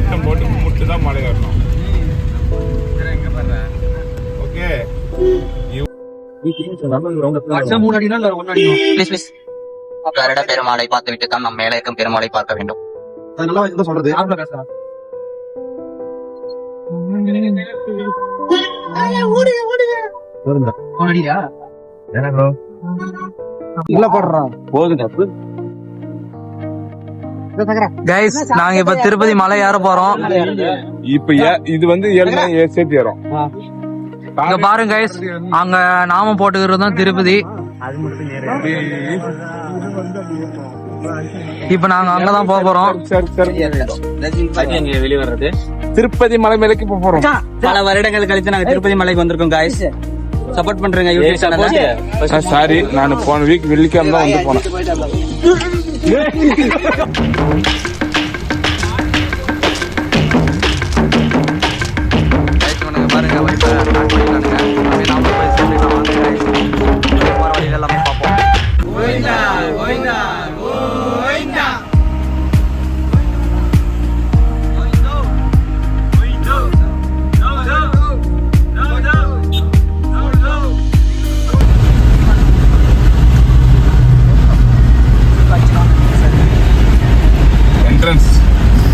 பட்டம் போட்டு கும்பிட்டு தான் மலை ஏறணும். ஓகே கருட பெருமாளை பார்த்து விட்டு தான் நம் மேலே இருக்கும் பெருமாளை பார்க்க வேண்டும். சொல்றது இல்ல படுறான் கைஸ் நாங்க இப்ப திருப்பதி மலை ஏற போறோம். இப்ப இது வந்து சேர்த்து ஏறும். இங்க பாருங்க கைஸ், அங்க நாமம் போட்டுக்கிறது தான் திருப்பதி. இப்ப நாங்க அங்கதான் போக போறோம். வெளிவரது திருப்பதி மலை மேலைக்கு போறோம். பல வருடங்கள் கழித்து நாங்க திருப்பதி மலைக்கு வந்திருக்கோம் கைஸ். சப்போர்ட் பண்றேங்க யூடியூப் சேனல்ல. சாரி, நான் போன வீக் வெள்ளிக்கிழமை தான் வந்து போனேன்.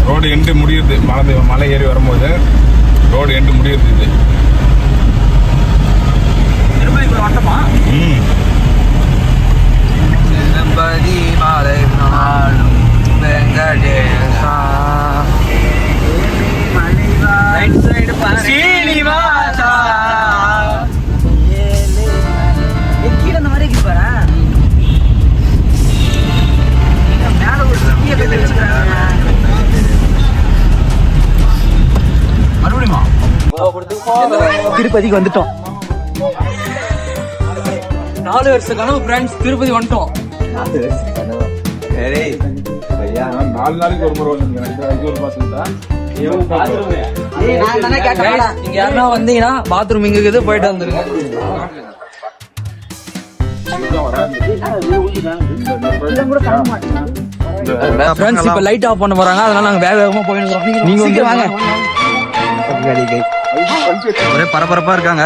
ரோடு எண்டு முடியுது. மலை ஏறி வரும்போது ரோடு எண்டு முடியுது. இது திருப்பதி மலை நாளும் வெங்கடேசா சீனிவாசா. கீழே அந்த மாதிரி போறேன். மேல ஒரு திருப்பதிக்கு வந்துட்டோம். 4 வருஷ கனவு ஃப்ரெண்ட்ஸ், திருப்பதி வந்துட்டோம். 4 நாளைக்கு ஒரு முறை நீங்க யாருன்னா வந்தீங்கன்னா பாத்ரூம் இங்க இருக்குது, போயிட்டு வந்துருங்க. ஃப்ரெண்ட்ஸ் இப்ப லைட் ஆஃப் பண்ண போறாங்க, அதனால நாங்க வேக வேகமா போயிட்டு நீங்க வந்து வாங்க. ஒரே பரபரப்பா இருக்காங்க.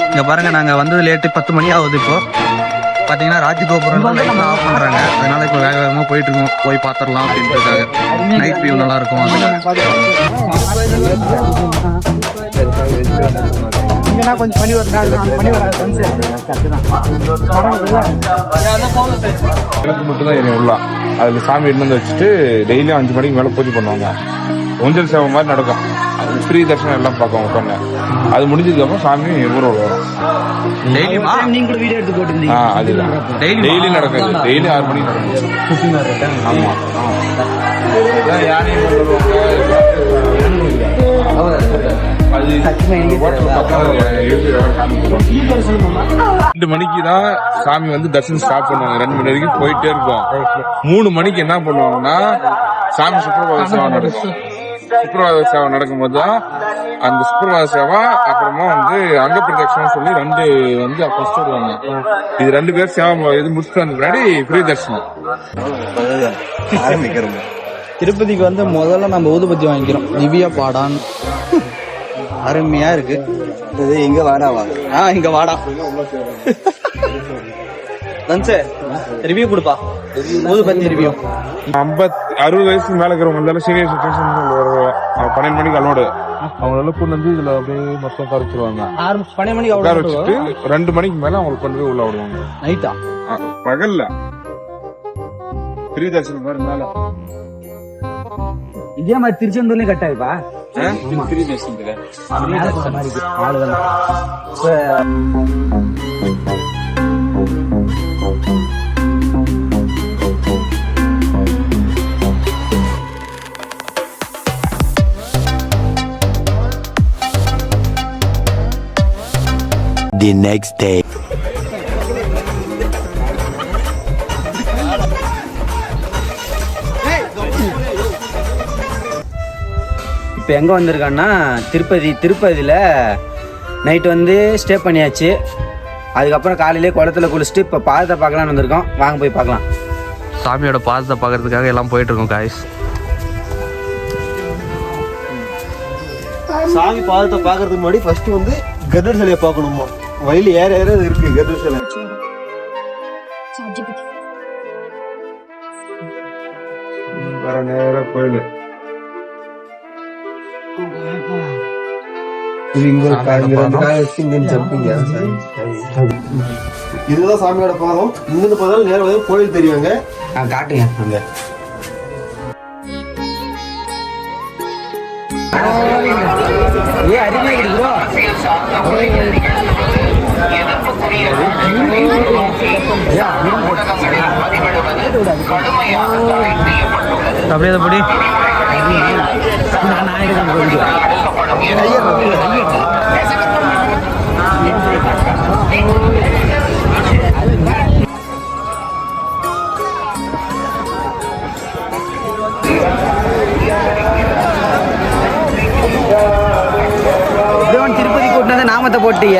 இங்க பாருங்க, நாங்க வந்தது லேட்டு 10 மணி ஆகுது. இப்போ பாத்தீங்கன்னா ராஜகோபுரம் ஆஃப் பண்றாங்க, அதனால இப்போ வேக வேகமா போயிட்டு இருக்கோம். போய் பாத்திரலாம் அப்படின்றதுக்காக. நைட் வியூ நல்லா இருக்கும். கொஞ்சம் பனி மட்டும் தான் உள்ள அதுல சாமி எடுத்து வச்சுட்டு டெய்லியும் 5 மணிக்கு மேல பூஜை பண்ணுவாங்க. ஊஞ்சல் சேவை மாதிரி நடக்கும். ஃப்ரீ தர்ஷனம் எல்லாம் பார்க்க உட்காந்து அது முடிஞ்சதுக்கு அப்புறம் சாமி ஊர்வலம் வரும். அதுதான் டெய்லி நடக்குது. டெய்லி 6 மணிக்கு நடக்கும். ஆமா, யானையும் 2 மணிக்கு தான் சாமி வந்து தர்ஷனம் ஸ்டார்ட் பண்ணுவாங்க. 2 மணி வரைக்கும் போயிட்டே இருக்கும். 3 மணிக்கு என்ன பண்ணுவாங்கன்னா சாமி சுப்பிரபாத சேவை நடக்கும். சுப்பிரபாத சேவை நடக்கும்போது தான் அந்த சுப்பிரபாத சேவை அப்புறமா வந்து அங்க பிரதட்சணம் சொல்லி 2 வந்து ஃபர்ஸ்ட் வருவாங்க. இது 2 பேர் சேவை இது முடிச்சுட்டு வந்த முன்னாடி ஃப்ரீ தர்ஷனம் ஆரம்பிக்கிறோம். திருப்பதிக்கு வந்து முதல்ல நம்ம ஊதுபத்தி வாங்கிக்கிறோம். திவ்யா பாடான் அருமையா இருக்கு. இங்க வாடாவா? இங்க வாடா. ரிவ்யூ கொடுப்பா. ஊதுபத்தி ரிவ்யூ. 60 வயசுக்கு மேல இருக்கிறவங்க சீனியர் சிட்டிசன் 12 மணிக்கு அலோடு. அவங்களால கொண்டு வந்து இதுல அப்படியே மொத்தம் கரைச்சிருவாங்க. 12 மணிக்கு உட்கார வச்சுட்டு 2 மணிக்கு மேல அவங்களுக்கு கொண்டு போய் உள்ள விடுவாங்க. நைட்டா? பகல்ல ஃப்ரீ தர்ஷனம் மாதிரி மேல. இதே மாதிரி திருச்செந்தூர்லயும் கட்டாயிருப்பா. ஃப்ரீ தர்ஷனத்துல The next day. இப்போ எங்கே வந்திருக்கான்னா திருப்பதியில் நைட்டு வந்து ஸ்டே பண்ணியாச்சு. அதுக்கப்புறம் காலையிலே குளத்துல குளிச்சுட்டு இப்போ பாதத்தை பார்க்கலான்னு வந்திருக்கோம். வாங்க போய் பார்க்கலாம். சாமியோட பாதத்தை பார்க்கறதுக்காக எல்லாம் போயிட்டு இருக்கோம் காய்ஸ். சாமி பாதத்தை பாக்குறதுக்கு முன்னாடி ஃபர்ஸ்ட் வந்து கருடர் சிலையை பார்க்கணுமா. வழியில ஏற ஏற இருக்கு கருடர் சிலை. வர நேர கோயில் இதுதான் சாமியோட பாதம். இங்கிருந்து பார்த்தாலும் நேரம் வந்து கோயில் தெரியுங்க. காட்டுங்க அங்க. அருமையா ப்ரோ. அப்படியே அதை படி. திருப்பதி கூட்டினது நாமத்தை போட்டீங்க.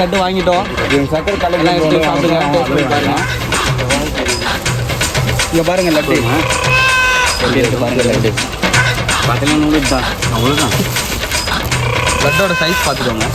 லட்டு வாங்கிட்டோம். சக்கரை எல்லாம் எடுத்து சாப்பிடுங்க. டேஸ்ட் பண்ணி பாருங்க. இங்க பாருங்க லட்டு எப்படி இருக்கு பாருங்க. லட்டு பார்த்தீங்கன்னா நூறு தான், அவ்வளோதான். லட்டோட சைஸ் பார்த்துக்கோங்க.